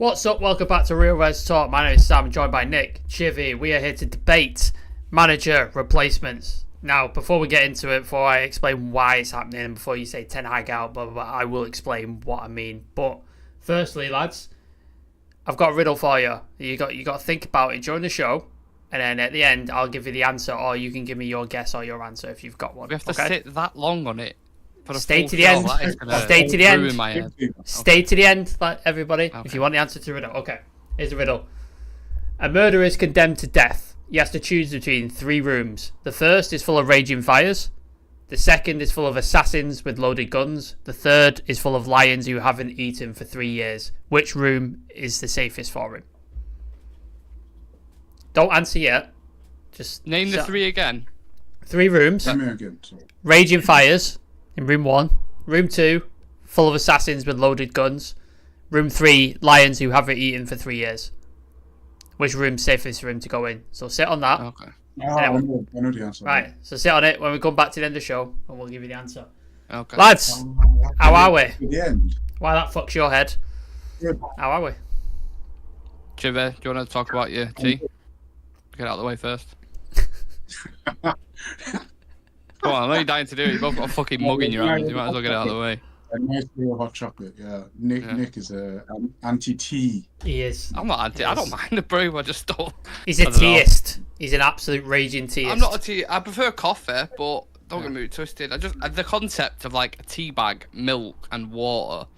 What's up? Welcome back to Real Res Talk. My name is Sam, joined by Nick, Chivy. We are here to debate manager replacements. Now, before we get into it, before I explain why it's happening, and before you say Ten Hag out, blah, blah, blah, I will explain what I mean. But firstly, lads, I've got a riddle for you. You got to think about it during the show, and then at the end, I'll give you the answer, or you can give me your guess or your answer if you've got one. We have to sit that long on it. Stay to the end. Stay to the end. Stay to the end, everybody. Okay. If you want the answer to the riddle. Okay, here's the riddle. A murderer is condemned to death. He has to choose between 3 rooms. The first is full of raging fires. The second is full of assassins with loaded guns. The third is full of lions who haven't eaten for 3 years. Which room is the safest for him? Don't answer yet. Just name the 3 again. 3 rooms. Raging fires. In room 1. Room 2, full of assassins with loaded guns. Room 3, lions who haven't eaten for 3 years. Which room's safest for him to go in? So sit on that. Okay. I know the answer. Right, so sit on it when we come back to the end of the show, and we'll give you the answer. Okay. Lads, how are we? The end. Why that fucks your head? How are we? Chivy, do you want to talk about your tea? Get out of the way first. Come on, I know you're dying to do it. You've both got a fucking mug in your hands. You might as well get it out of the way. A nice bit of hot chocolate, yeah. Nick is anti-tea. He is. I'm not anti. I don't mind the brew. I just don't. He's a teaist. He's an absolute raging teaist. I'm not a tea. I prefer coffee, but don't get me twisted. The concept of like a tea bag, milk, and water.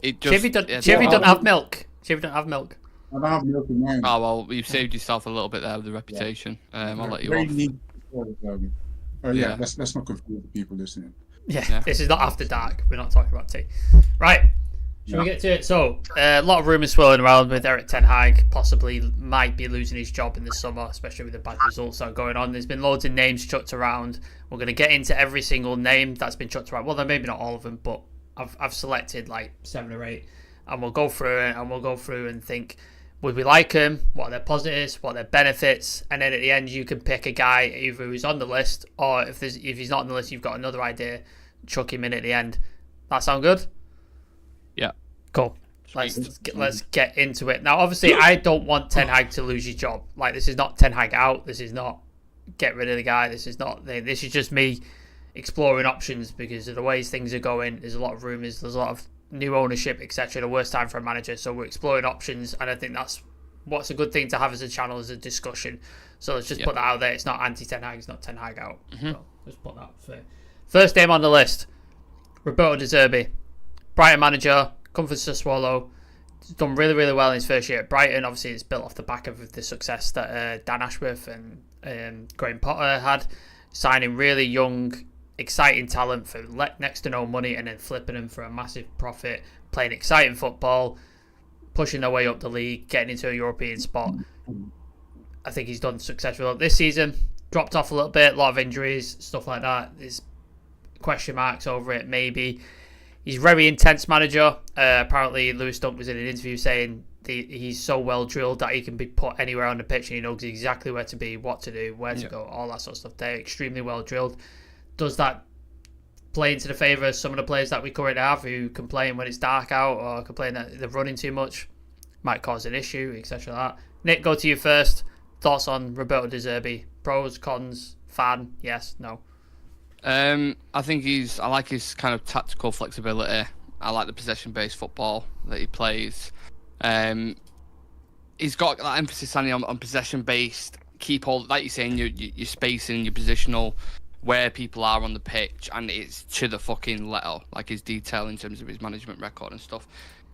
It just. Chivy don't have milk. Chivy don't have milk. I don't have milk in mine. Oh well, you've saved yourself a little bit there with the reputation. I'll let you off. Yeah, let's not confuse the people listening. Yeah, this is not after dark. We're not talking about tea. Right. Shall we get to it? So, a lot of rumours swirling around with Eric Ten Hag possibly might be losing his job in the summer, especially with the bad results that are going on. There's been loads of names chucked around. We're going to get into every single name that's been chucked around. Well, then maybe not all of them, but I've selected like 7 or 8, and we'll go through it, and we'll go through and think, would we like him? What are their positives? What are their benefits? And then at the end, you can pick a guy either who's on the list, or if he's not on the list, you've got another idea. Chuck him in at the end. That sound good? Yeah. Cool. Let's get into it. Now, obviously, I don't want Ten Hag to lose his job. Like, this is not Ten Hag out. This is not get rid of the guy. This is just me exploring options because of the ways things are going. There's a lot of rumours. There's a lot of new ownership, etc. The worst time for a manager. So we're exploring options, and I think that's what's a good thing to have as a channel, as a discussion. So let's just put that out there. It's not anti-Ten Hag. It's not Ten Hag out. So let's put that there. First name on the list, Roberto De Zerbi. Brighton manager, come from Sassuolo. He's done really, really well in his first year at Brighton. Obviously, it's built off the back of the success that Dan Ashworth and Graham Potter had, signing really young, exciting talent for next to no money and then flipping them for a massive profit, playing exciting football, pushing their way up the league, getting into a European spot. I think he's done successfully this season. Dropped off a little bit, a lot of injuries, stuff like that. There's question marks over it, maybe. He's a very intense manager. Apparently, Lewis Dunk was in an interview saying he's so well drilled that he can be put anywhere on the pitch and he knows exactly where to be, what to do, where to go, all that sort of stuff. They're extremely well drilled. Does that play into the favour of some of the players that we currently have who complain when it's dark out or complain that they're running too much? Might cause an issue, etc. Like that. Nick, go to you first. Thoughts on Roberto De Zerbi? Pros, cons, fan, yes, no? I think I like his kind of tactical flexibility. I like the possession-based football that he plays. He's got that emphasis on possession-based, keep all, like you're saying, your spacing, your positional, where people are on the pitch, and it's to the fucking letter, like his detail in terms of his management record and stuff.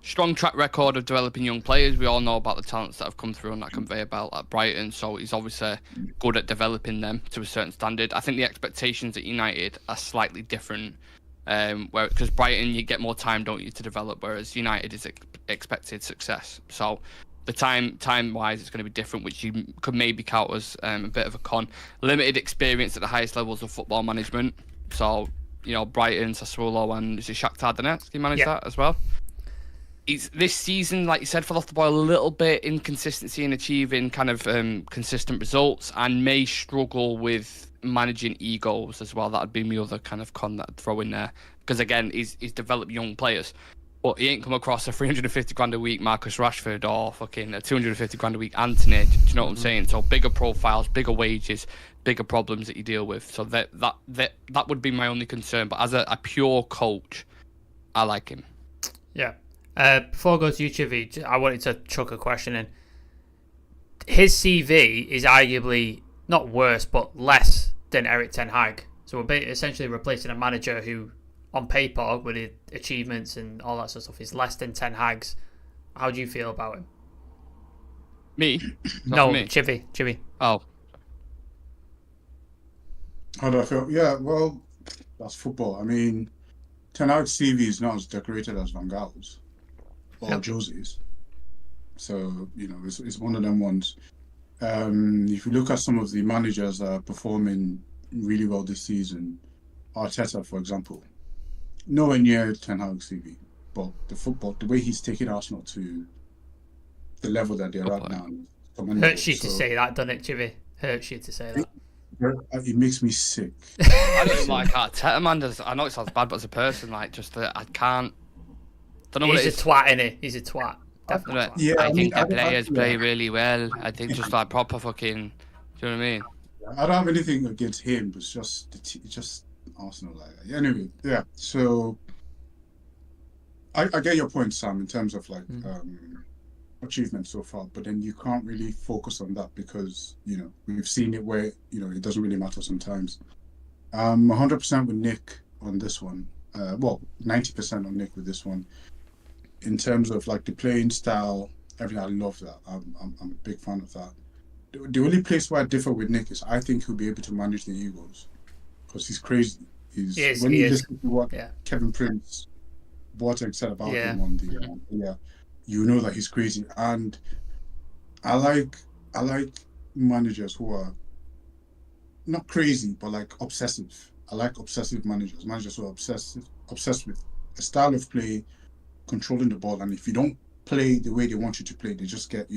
Strong track record of developing young players. We all know about the talents that have come through on that conveyor belt at Brighton, so he's obviously good at developing them to a certain standard. I think the expectations at United are slightly different, because Brighton, you get more time, don't you, to develop, whereas United is expected success. So the time-wise, it's going to be different, which you could maybe count as a bit of a con. Limited experience at the highest levels of football management. So, Brighton, Sassuolo, and is it Shakhtar Donetsk? He managed that as well. This season, like you said, fell off the ball a little bit, inconsistency in achieving kind of consistent results, and may struggle with managing egos as well. That would be my other kind of con that I'd throw in there. Because again, he's developed young players. but he ain't come across a 350 grand a week Marcus Rashford or fucking a 250 grand a week Anthony. Do you know what I'm saying? So bigger profiles, bigger wages, bigger problems that you deal with. So that would be my only concern. But as a pure coach, I like him. Yeah. Before I go to you, Chivy, I wanted to chuck a question in. His CV is arguably not worse, but less than Erik ten Hag. So we're essentially replacing a manager who, on paper, with his achievements and all that sort of stuff, is less than ten Hags. How do you feel about him? Me? No, me. Chivy. Oh. How do I feel? Yeah, well, that's football. I mean, Ten Hag's CV is not as decorated as Van Gaal's or Jose's. So, it's one of them ones. If you look at some of the managers that are performing really well this season, Arteta, for example, nowhere near Ten Hag's CV, but the way he's taken Arsenal to the level that they're at now. Hurts you to say that, doesn't it, Chivy? Hurts you to say that. It makes me sick. I don't like Arteta, man. I know it sounds bad, but as a person, like, just I can't. Don't know what it is. He's a twat, innit? He's a twat. Definitely. Yeah, I think the players play really well. I think just like proper fucking. Do you know what I mean? I don't have anything against him, but it's just Arsenal like that. Anyway, yeah. So I get your point, Sam, in terms of like achievements so far, but then you can't really focus on that because we've seen it where it doesn't really matter sometimes. 100% with Nick on this one. 90% on Nick with this one. In terms of like the playing style, everything, I love that. I'm a big fan of that. The only place where I differ with Nick is I think he'll be able to manage the egos because he's crazy. When you listen to what Kevin Prince Boateng said about him on the you know that he's crazy. And I like managers who are not crazy but like obsessive. I like obsessive managers who are obsessed with a style of play, controlling the ball, and if you don't play the way they want you to play, they just get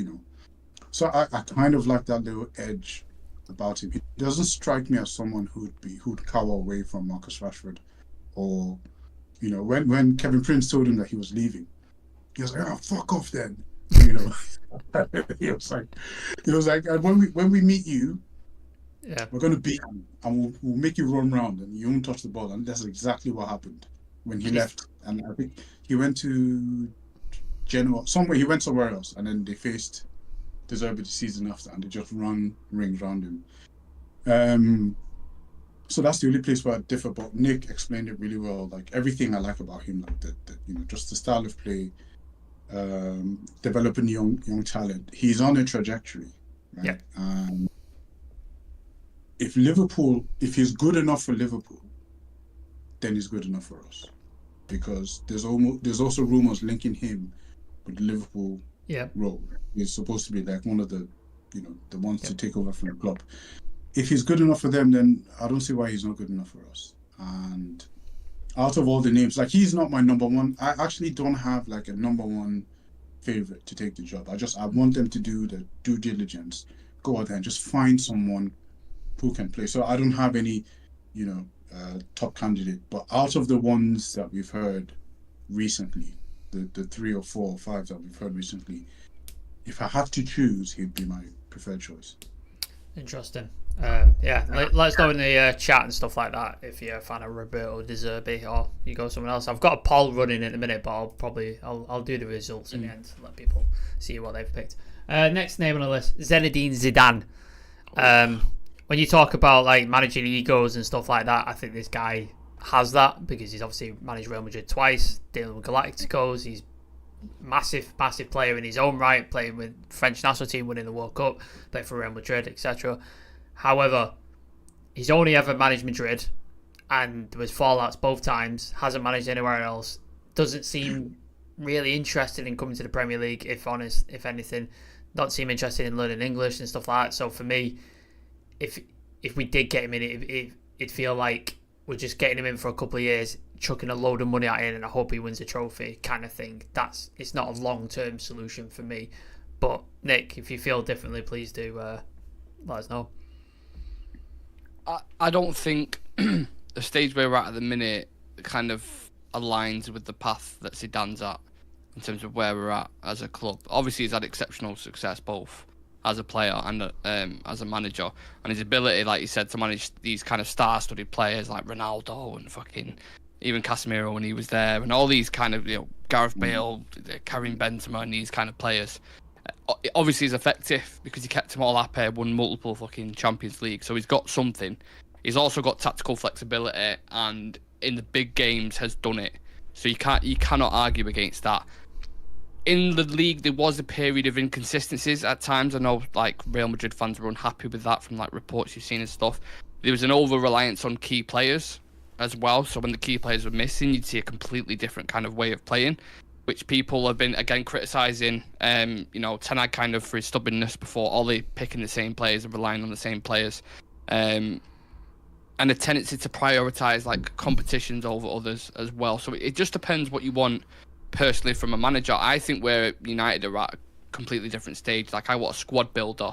So I kind of like that little edge about him. He doesn't strike me as someone who'd cower away from Marcus Rashford, or when Kevin Prince told him that he was leaving, he was like, "Oh, fuck off then," He was like, when we meet you, we're gonna beat you and we'll make you run round and you won't touch the ball, and that's exactly what happened when he left. And I think he went to Genoa, he went somewhere else, and then they faced De Zerbi the season after, and they just run rings around him. So that's the only place where I differ. But Nick explained it really well. Like everything I like about him, like just the style of play, developing young talent. He's on a trajectory, right? Yeah. If he's good enough for Liverpool, then he's good enough for us, because there's also rumors linking him with the Liverpool role. He's supposed to be like one of the the ones to take over from the club. If he's good enough for them, then I don't see why he's not good enough for us. And out of all the names, like, he's not my number one. I actually don't have like a number one favorite to take the job. I want them to do the due diligence, go out there and just find someone who can play. So I don't have any top candidate, but out of the ones that we've heard recently, the 3 or 4 or 5 that we've heard recently, if I had to choose, he'd be my preferred choice. Interesting. Let us know in the chat and stuff like that if you're a fan of Roberto De Zerbi or you go someone else. I've got a poll running in a minute, but I'll do the results in the end to let people see what they've picked. Next name on the list, Zinedine Zidane. When you talk about like managing egos and stuff like that, I think this guy has that, because he's obviously managed Real Madrid twice, dealing with Galacticos. He's massive player in his own right, playing with French national team, winning the World Cup, playing for Real Madrid, etc. However, he's only ever managed Madrid, and there was fallouts both times. Hasn't managed anywhere else. Doesn't seem really interested in coming to the Premier League, if honest. If anything, don't seem interested in learning English and stuff like that. So for me, if we did get him in, it'd feel like we're just getting him in for a couple of years, chucking a load of money at him, and I hope he wins a trophy kind of thing. It's not a long-term solution for me. But Nick, if you feel differently, please do let us know. I don't think the stage where we're at the minute, kind of aligns with the path that Zidane's at in terms of where we're at as a club. Obviously, he's had exceptional success both as a player and as a manager, and his ability, like you said, to manage these kind of star-studded players like Ronaldo and fucking even Casemiro when he was there, and all these kind of, Gareth Bale, Karim Benzema, and these kind of players. Obviously, he's effective because he kept them all happy, won multiple fucking Champions League, so he's got something. He's also got tactical flexibility, and in the big games has done it. So you cannot argue against that. In the league, there was a period of inconsistencies at times. I know, like, Real Madrid fans were unhappy with that from, like, reports you've seen and stuff. There was an over-reliance on key players as well. So when the key players were missing, you'd see a completely different kind of way of playing, which people have been, again, criticising, Ten Hag kind of for his stubbornness before, Ollie picking the same players and relying on the same players. And a tendency to prioritise, like, competitions over others as well. So it just depends what you want personally from a manager. I think where United are at a completely different stage. Like, I want a squad builder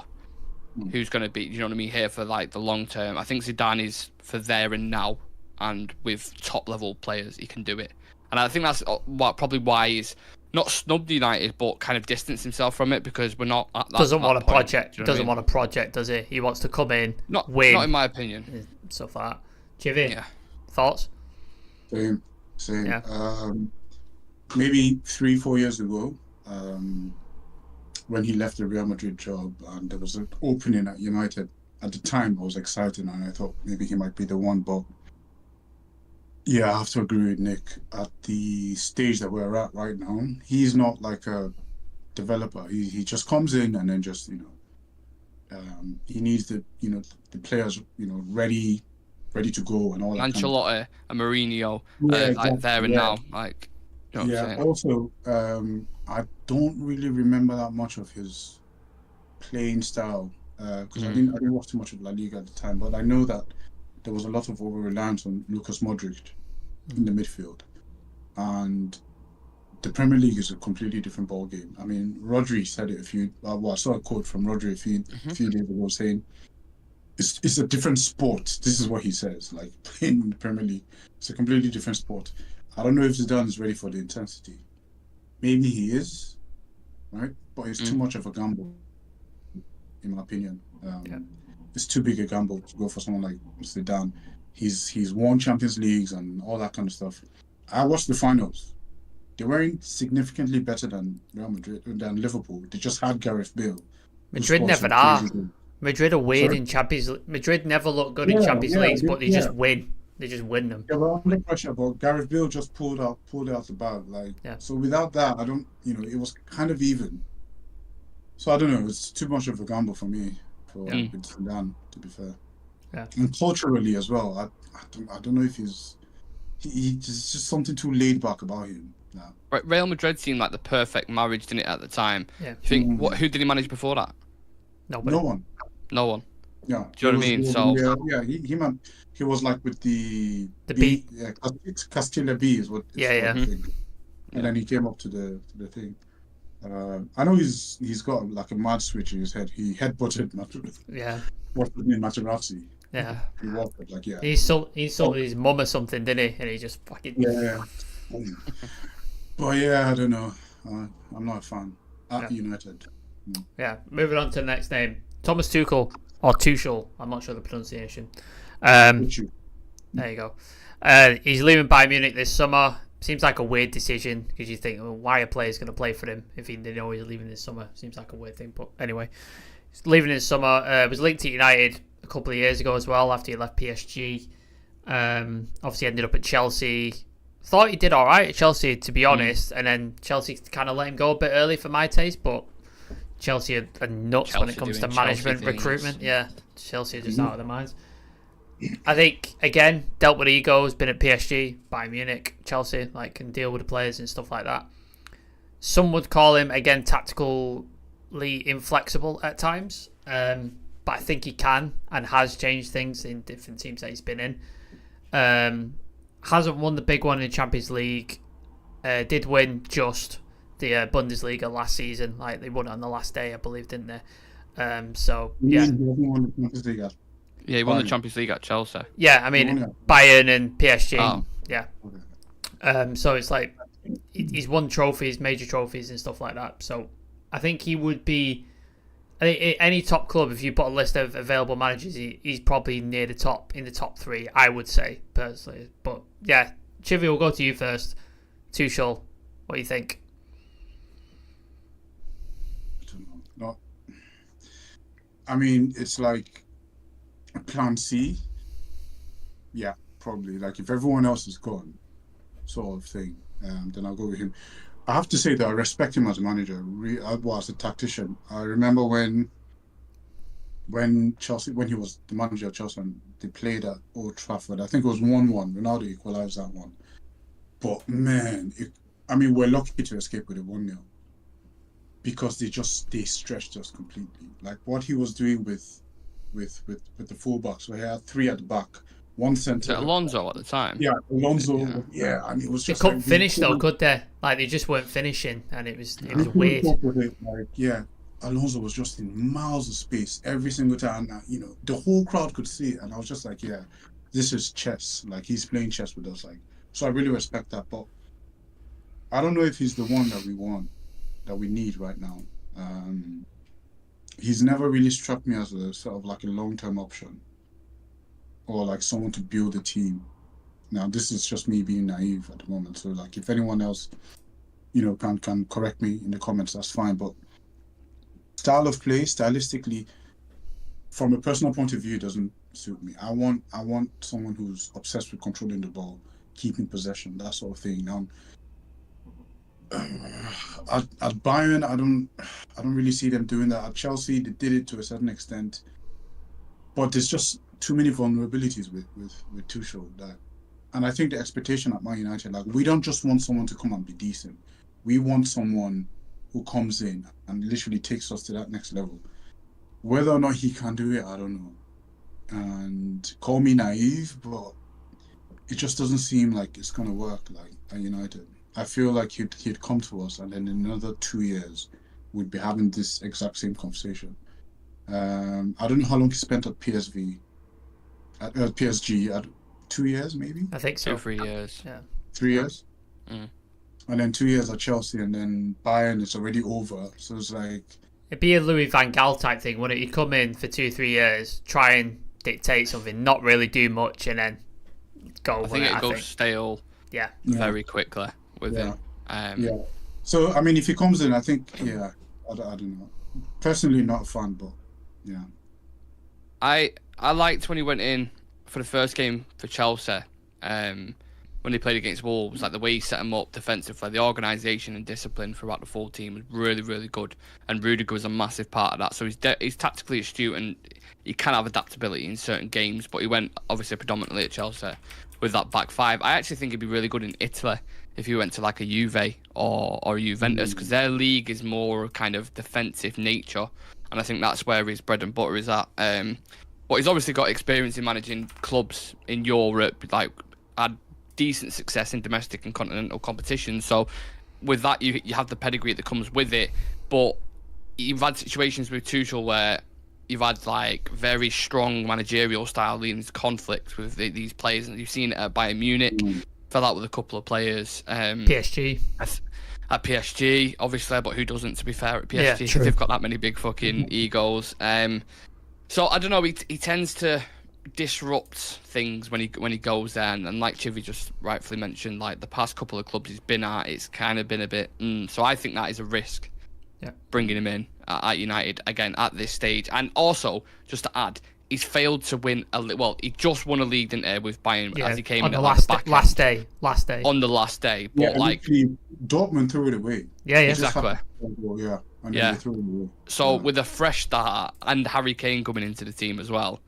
who's going to be, here for, like, the long term. I think Zidane is for there and now, and with top level players, he can do it. And I think that's probably why he's not snubbed United, but kind of distanced himself from it, because we're not at that. Doesn't want a point, project. Doesn't want a project, does he? He wants to come in, win. Not in my opinion. So far, Jivy, yeah. Thoughts? Same. Yeah. Maybe 3-4 years ago, when he left the Real Madrid job, and there was an opening at United. At the time, I was excited, and I thought maybe he might be the one. But yeah, I have to agree with Nick. At the stage that we're at right now, he's not like a developer. He just comes in and then just he needs the players ready to go and all that. Ancelotti and Mourinho, exactly. like there and now, like. You know what I'm saying? Also, I don't really remember that much of his playing style because I didn't watch too much of La Liga at the time. But I know that there was a lot of over-reliance on Lucas Modric in the midfield, and the Premier League is a completely different ball game. I mean, Rodri said it I saw a quote from Rodri a few days ago saying, "It's a different sport." This is what he says. Like, playing in the Premier League, it's a completely different sport. I don't know if Zidane is ready for the intensity. Maybe he is, right? But it's too much of a gamble, in my opinion. It's too big a gamble to go for someone like Zidane. He's won Champions Leagues and all that kind of stuff. I watched the finals. They weren't significantly better than Real Madrid, than Liverpool. They just had Gareth Bale. Madrid never are. Madrid are weird in Champions League. Madrid never look good in Champions Leagues, but they just win. They just win them. Yeah, well, under pressure, but Gareth Bale just pulled out the bag. So without that, I don't. It was kind of even. So I don't know. It's too much of a gamble for me with Zidane, to be fair. Yeah. And culturally as well, I don't know if he's just something too laid back about him. Now. Right, Real Madrid seemed like the perfect marriage, didn't it, at the time? Yeah. You think who did he manage before that? Nobody. No one. Yeah. Do you know what I mean? So he was like with the B. Yeah, Castilla B is what. And then he came up to the thing. I know he's got like a mad switch in his head. He headbutted Materazzi. Yeah. He walked it, like He sold his mum or something, didn't he? And he just fucking. Yeah. But yeah, I don't know. I'm not a fan at United. No. Yeah. Moving on to the next name, Thomas Tuchel or Tuchel. I'm not sure the pronunciation. There you go. He's leaving Bayern Munich this summer. Seems like a weird decision because you think, well, why are players going to play for him if they know he's leaving this summer? Seems like a weird thing, but anyway, he's leaving this summer. Was linked to United a couple of years ago as well after he left PSG. Obviously ended up at Chelsea. Thought he did all right at Chelsea, to be honest, and then Chelsea kind of let him go a bit early for my taste, but Chelsea are nuts when it comes to management, recruitment. Yeah, Chelsea are just out of their minds. I think, again, dealt with egos, been at PSG, Bayern Munich, Chelsea, can deal with the players and stuff like that. Some would call him, again, tactically inflexible at times, but I think he can and has changed things in different teams that he's been in. Hasn't won the big one in Champions League. Did win just the Bundesliga last season. They won it on the last day, I believe, didn't they? So, yeah. Yeah, he won the Champions League at Chelsea. Yeah, I mean, Bayern and PSG. Oh. Yeah. So it's like he's won trophies, major trophies and stuff like that. So I think he would be. I think any top club, if you put a list of available managers, he's probably near the top, in the top 3, I would say, personally. But yeah, Chivy, we'll go to you first. Tuchel, what do you think? I mean, it's like plan C. Yeah, probably. Like if everyone else is gone, sort of thing, then I'll go with him. I have to say that I respect him as a manager, as a tactician. I remember when Chelsea, when he was the manager of Chelsea, and they played at Old Trafford. I think it was 1-1. Ronaldo equalised that one. But man, we're lucky to escape with a 1-0 because they stretched us completely. Like what he was doing with the fullbacks, where he had 3 at the back. One centre. Alonso at the time. Yeah, Alonso. Yeah, and it was just. They couldn't finish though, could they? Like they just weren't finishing, and it was weird. Alonso was just in miles of space every single time. And, the whole crowd could see it, and I was just like, yeah, this is chess. Like he's playing chess with us. Like, so I really respect that. But I don't know if he's the one that we want, that we need right now. He's never really struck me as a sort of like a long-term option, or like someone to build a team. Now, this is just me being naive at the moment. So, like, if anyone else, can correct me in the comments, that's fine. But style of play, stylistically, from a personal point of view, doesn't suit me. I want someone who's obsessed with controlling the ball, keeping possession, that sort of thing. Now, at Bayern, I don't really see them doing that. At Chelsea, they did it to a certain extent, but there's just too many vulnerabilities with Tuchel. And I think the expectation at Man United, like, we don't just want someone to come and be decent. We want someone who comes in and literally takes us to that next level. Whether or not he can do it, I don't know. And call me naive, but it just doesn't seem like it's going to work like at United. I feel like he'd come to us, and then in another 2 years, we'd be having this exact same conversation. I don't know how long he spent at PSG. At 2 years, maybe? I think so. 3 years. Yeah. 3 years? Mm. And then 2 years at Chelsea, and then Bayern, it's already over. So it's like... It'd be a Louis van Gaal type thing, wouldn't it? You come in for 2-3 years, try and dictate something, not really do much, and then go. I think it goes stale very quickly with him. Yeah. So, I mean, if he comes in, I think, I don't know. Personally, not a fan, but yeah. I liked when he went in for the first game for Chelsea, when they played against Wolves, like the way he set them up defensively, the organisation and discipline throughout the full team was really, really good. And Rudiger was a massive part of that. So he's tactically astute, and he can have adaptability in certain games, but he went obviously predominantly at Chelsea with that back 5. I actually think he'd be really good in Italy if he went to like a Juve or a Juventus, because their league is more kind of defensive nature, and I think that's where his bread and butter is at. But he's obviously got experience in managing clubs in Europe, like had decent success in domestic and continental competitions. So with that, you have the pedigree that comes with it. But you've had situations with Tuchel where you've had like very strong managerial style leading to conflict with these players, and you've seen it at Bayern Munich. Fell out with a couple of players. PSG. At PSG, obviously, but who doesn't, to be fair, at PSG? Yeah, true. They've got that many big fucking egos. So I don't know. He tends to disrupt things when he goes there, and like Chivy just rightfully mentioned, like the past couple of clubs he's been at, it's kind of been a bit. So I think that is a risk. Yeah. Bringing him in at United again at this stage, and also just to add, he's failed to win he just won a league, didn't he, with Bayern as he came on in the last day. On the last day, but Dortmund threw it away. Yeah, exactly. They threw it away. So with a fresh start and Harry Kane coming into the team as well,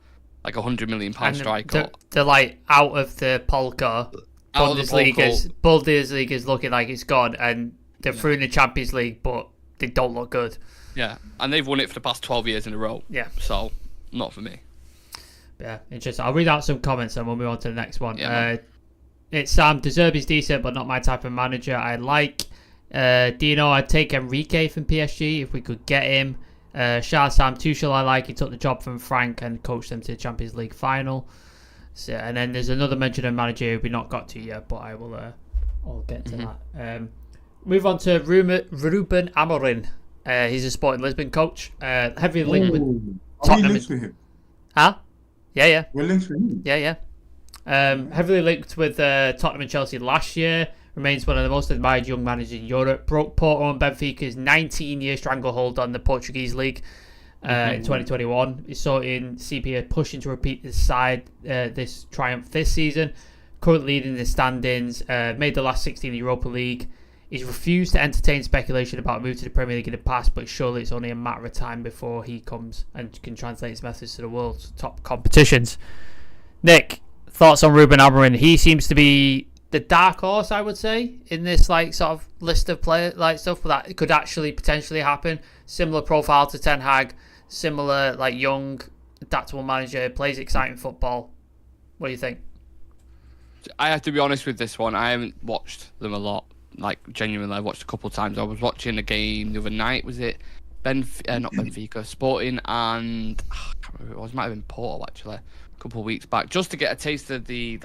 like £100 million striker. They're like out of the polka. Bundesliga is looking like it's gone, and they're through in the Champions League, but they don't look good. Yeah, and they've won it for the past 12 years in a row. Yeah. So, not for me. Yeah, interesting. I'll read out some comments and we'll move on to the next one. Yeah, it's Sam. De Zerbi's decent, but not my type of manager. I like Dino. I'd take Enrique from PSG if we could get him. Shah Sam Tuchel I like. He took the job from Frank and coached them to the Champions League final. So, and then there's another mention of manager we've not got to yet, but I will I'll get to that. Move on to Ruben Amorim. He's a Sporting Lisbon coach. Heavily linked with Tottenham. Linked with him? Huh? Yeah. We're linked with him. Yeah. Heavily linked with Tottenham and Chelsea last year. Remains one of the most admired young managers in Europe. Broke Porto and Benfica's 19-year stranglehold on the Portuguese league in 2021. He saw in CPA pushing to repeat this triumph this season. Currently leading the standings. Made the last 16 in the Europa League. He's refused to entertain speculation about a move to the Premier League in the past, but surely it's only a matter of time before he comes and can translate his message to the world's top competitions. Nick, thoughts on Ruben Amorim? He seems to be the dark horse, I would say, in this like sort of list of player like stuff that it could actually potentially happen. Similar profile to Ten Hag, similar like young, adaptable manager, plays exciting football. What do you think? I have to be honest with this one. I haven't watched them a lot. Like, genuinely, I watched a couple of times. I was watching a game the other night. Was it not Benfica, Sporting, and I can't remember who it was. It might have been Porto, actually, a couple of weeks back, just to get a taste of the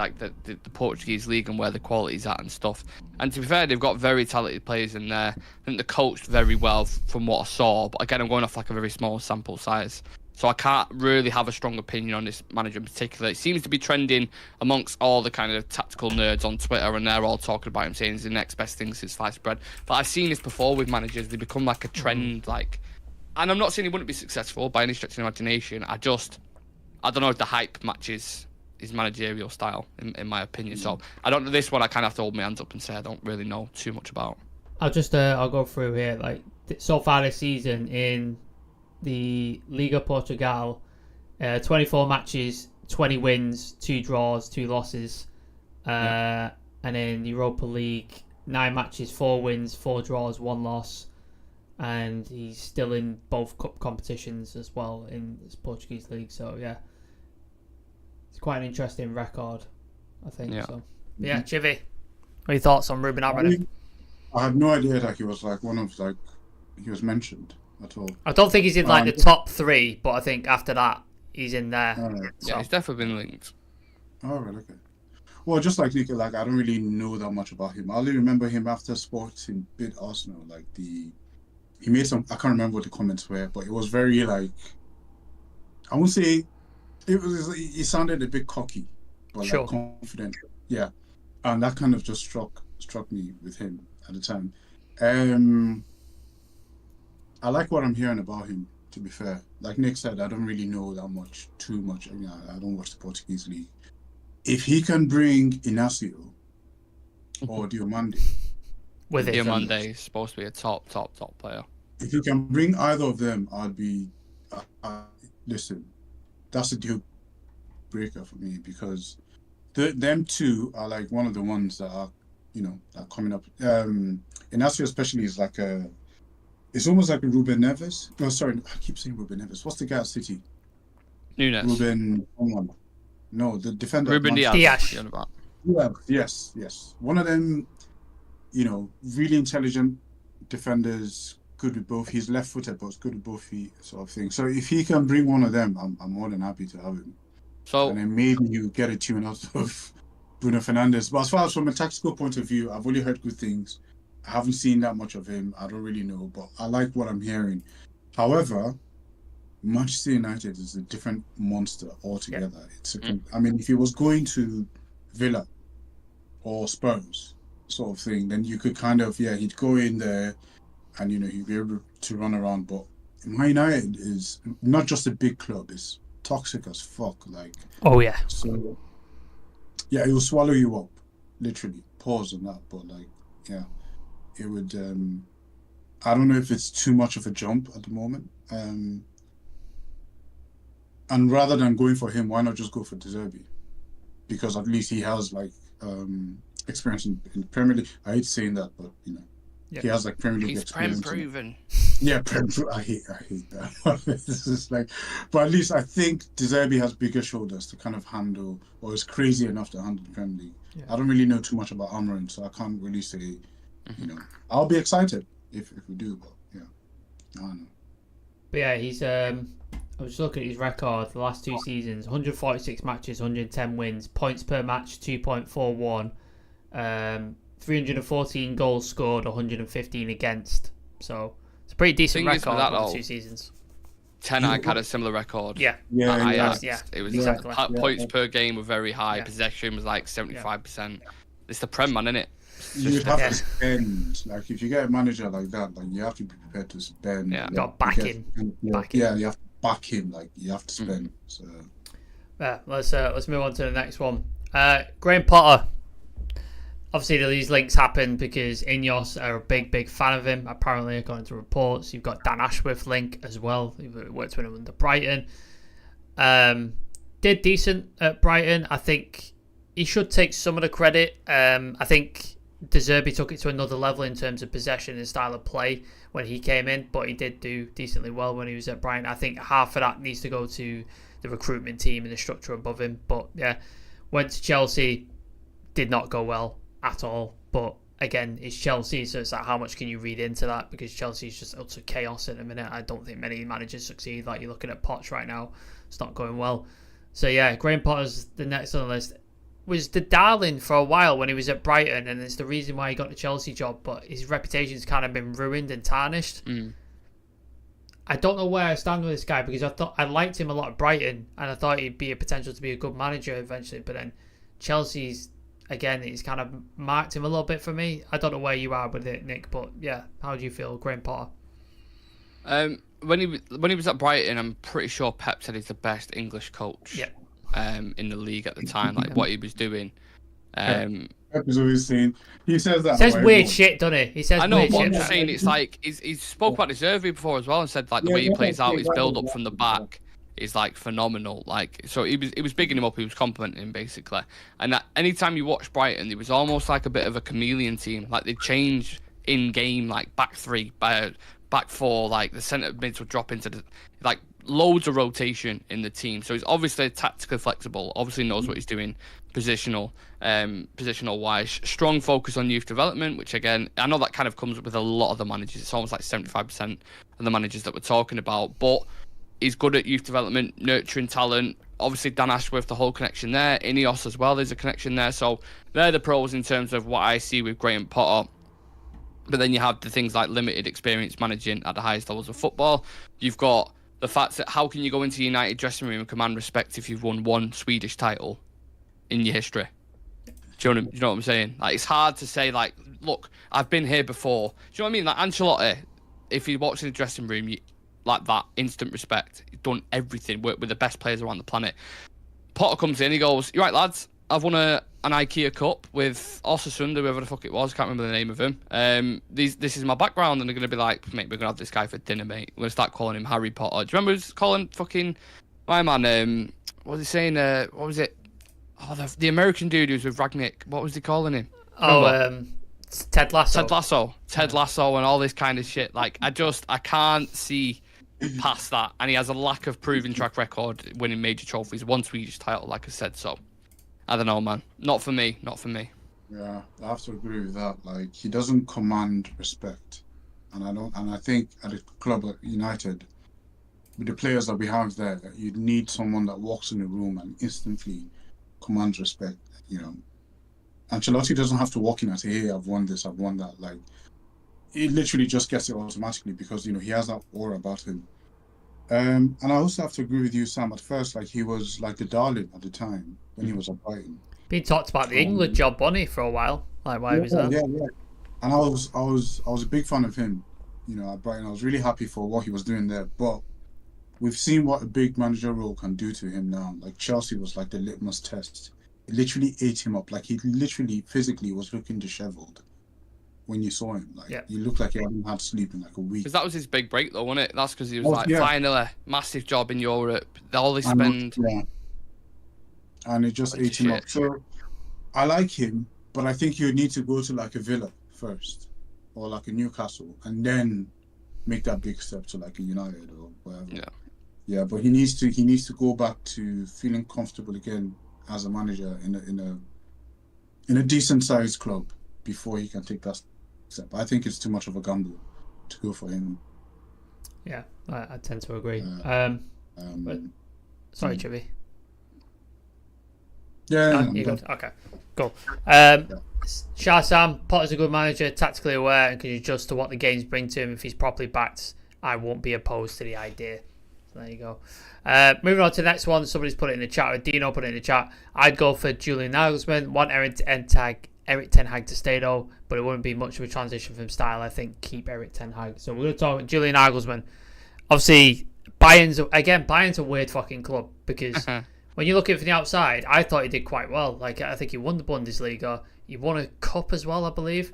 Portuguese league and where the quality's at and stuff. And to be fair, they've got very talented players in there. I think they're coached very well from what I saw. But again, I'm going off like a very small sample size. So I can't really have a strong opinion on this manager in particular. It seems to be trending amongst all the kind of tactical nerds on Twitter, and they're all talking about him, saying it's the next best thing since sliced bread. But I've seen this before with managers. They become like a trend, like... And I'm not saying he wouldn't be successful by any stretch of the imagination. I don't know if the hype matches his managerial style, in my opinion. So I don't know, this one I kind of have to hold my hands up and say I don't really know too much about. I'll go through here. Like, so far this season in the Liga Portugal, 24 matches, 20 wins, 2 draws, 2 losses. And in the Europa League, 9 matches, 4 wins, 4 draws, 1 loss. And he's still in both cup competitions as well in this Portuguese league. So, yeah. It's quite an interesting record, I think. Yeah. So, yeah, Chivy, what are your thoughts on Ruben Amorim? I had no idea that he was like one of like he was mentioned at all. I don't think he's in like the top 3, but I think after that he's in there. Right. So. Yeah, he's definitely been linked. Oh, right, okay. Well, just like Nico, like I don't really know that much about him. I only remember him after Sporting beat Arsenal. Like he made some. I can't remember what the comments were, but it was very like I won't say it was. He sounded a bit cocky, but sure. Like confident. Yeah, and that kind of just struck me with him at the time. I like what I'm hearing about him, to be fair. Like Nick said, I don't really know that too much. I mean, I don't watch the Portuguese league. If he can bring Inácio or Diomande, with it, Diomande is supposed to be a top player. If he can bring either of them, I'd be. Listen, that's a deal breaker for me because them two are like one of the ones that are, that coming up. Inácio especially is like a. It's almost like a Ruben Neves. No, sorry, I keep saying Ruben Neves. What's the guy at City? Nunes. Ruben. No, the defender. Ruben Dias. Yeah, yes. One of them, really intelligent defenders, good with both. He's left-footed, but good with both feet, sort of thing. So if he can bring one of them, I'm more than happy to have him. So and then maybe you get a tune out of Bruno Fernandes. But as far as from a tactical point of view, I've only heard good things. I haven't seen that much of him. I don't really know, but I like what I'm hearing. However, Manchester United is a different monster altogether. Yeah. If he was going to Villa or Spurs sort of thing, then you could kind of, he'd go in there and, he'd be able to run around. But Man United is not just a big club, it's toxic as fuck. Like, oh, yeah. So, yeah, it will swallow you up, literally. Pause on that, but like, yeah. It would. I don't know if it's too much of a jump at the moment. And rather than going for him, why not just go for De Zerbi? Because at least he has like experience in the Premier League. I hate saying that, but he has like Premier League experience. He's proven. Yeah, I hate that. This is like, but at least I think De Zerbi has bigger shoulders to kind of handle, or is crazy enough to handle the Premier League. Yeah. I don't really know too much about Amorim, so I can't really say. I'll be excited if we do, but I don't know. But yeah, he's I was just looking at his record the last 2 seasons: 146 matches, 110 wins, points per match 2.41, 314 goals scored, 115 against. So it's a pretty decent Thing is with record that, over though, 2 seasons. Ten Hag had a similar record. Yeah. Yeah, Ajax. yeah. It was Exactly. points per game were very high. Yeah. Possession was like 75%. It's the Prem, man, innit? You have to spend. Like, if you get a manager like that, like, you have to be prepared to spend. Yeah. Got to back him. Yeah, you have to back him. Like, you have to spend. So. Yeah, let's move on to the next one. Graham Potter. Obviously, these links happened because Ineos are a big fan of him. Apparently, according to reports, you've got Dan Ashworth link as well. He worked with him under Brighton. Did decent at Brighton. I think he should take some of the credit. I think De Zerbi took it to another level in terms of possession and style of play when he came in, but he did do decently well when he was at Brighton. I think half of that needs to go to the recruitment team and the structure above him. But yeah, went to Chelsea, did not go well at all. But again, it's Chelsea, so it's like, how much can you read into that? Because Chelsea's just utter chaos at the minute. I don't think many managers succeed. Like, you're looking at Poch right now, it's not going well. So yeah, Graham Potter's the next on the list. Was the darling for a while when he was at Brighton, and it's the reason why he got the Chelsea job, but his reputation's kind of been ruined and tarnished. I don't know where I stand with this guy, because I liked him a lot at Brighton, and I thought he'd be a potential to be a good manager eventually, but then Chelsea's, again, he's kind of marked him a little bit for me. I don't know where you are with it, Nick, but yeah, how do you feel, Graham Potter? When he was at Brighton, I'm pretty sure Pep said he's the best English coach. Yeah. In the league at the time, like what he was doing. Pep is always saying, he says that. He says weird shit, doesn't he? He says I know, weird but shit. I'm just saying, it's like he's spoke about his Zerbi before as well, and said like the way he plays out, his build up from the back is like phenomenal. Like, so he was bigging him up, he was complimenting him basically. And that anytime you watch Brighton, it was almost like a bit of a chameleon team. Like, they change in game, like back three, back four, like the centre mids would drop into the, like, loads of rotation in the team. So he's obviously tactically flexible, obviously knows what he's doing positional wise. Strong focus on youth development, which again, I know that kind of comes with a lot of the managers. It's almost like 75% of the managers that we're talking about, but he's good at youth development, nurturing talent. Obviously Dan Ashworth, the whole connection there. Ineos as well, there's a connection there. So they're the pros in terms of what I see with Graham Potter. But then you have the things like limited experience managing at the highest levels of football. You've got the fact that how can you go into United dressing room and command respect if you've won one Swedish title in your history? Do you know what I'm saying? Like, it's hard to say, like, look, I've been here before. Do you know what I mean? Like, Ancelotti, if he walks in the dressing room, like that, instant respect. He's done everything, worked with the best players around the planet. Potter comes in, he goes, "You right, lads? I've won an IKEA Cup with Ostersund, whoever the fuck it was, can't remember the name of him. This is my background," and they're going to be like, "Mate, we're going to have this guy for dinner, mate. We're going to start calling him Harry Potter." Do you remember calling fucking, my man, what was he saying, what was it? Oh, the American dude who was with Ragnick, what was he calling him? Ted Lasso. Ted Lasso and all this kind of shit. Like, I can't see past that. And he has a lack of proven track record winning major trophies, one Swedish title, like I said, so I don't know, man. Not for me. Yeah, I have to agree with that. Like, he doesn't command respect, and I think at a club like United, with the players that we have there, you need someone that walks in the room and instantly commands respect. You know, Ancelotti doesn't have to walk in and say, "Hey, I've won this, I've won that." Like, he literally just gets it automatically because, you know, he has that aura about him. And I also have to agree with you, Sam. At first, like, he was like the darling at the time when he was at Brighton. Been talked about the England job, wasn't he, for a while? Like, why was that? Yeah. And I was a big fan of him, you know, at Brighton. I was really happy for what he was doing there. But we've seen what a big manager role can do to him now. Like, Chelsea was like the litmus test. It literally ate him up. Like, he literally physically was looking disheveled when you saw him. Like, he looked like he hadn't had sleep in like a week. Because that was his big break, though, wasn't it? That's because he was finally, massive job in Europe. All they spend. And it just ate him up. So I like him, but I think you need to go to like a Villa first, or like a Newcastle, and then make that big step to like a United or whatever. Yeah. But he needs to go back to feeling comfortable again as a manager in a decent sized club before he can take that step. I think it's too much of a gamble to go for him. Yeah, I tend to agree. But, sorry, Chivy. Yeah. You good? Okay, cool. Shah Sam, Potter's a good manager, tactically aware, and can adjust to what the games bring to him. If he's properly backed, I won't be opposed to the idea. So there you go. Moving on to the next one, somebody's put it in the chat, or Dino put it in the chat. I'd go for Julian Nagelsmann. Want Eric Ten Hag to stay though, but it wouldn't be much of a transition from style. I think keep Eric Ten Hag. So we're going to talk about Julian Nagelsmann. Obviously, Bayern's a weird fucking club because when you look at it from the outside, I thought he did quite well. Like, I think he won the Bundesliga. He won a cup as well, I believe.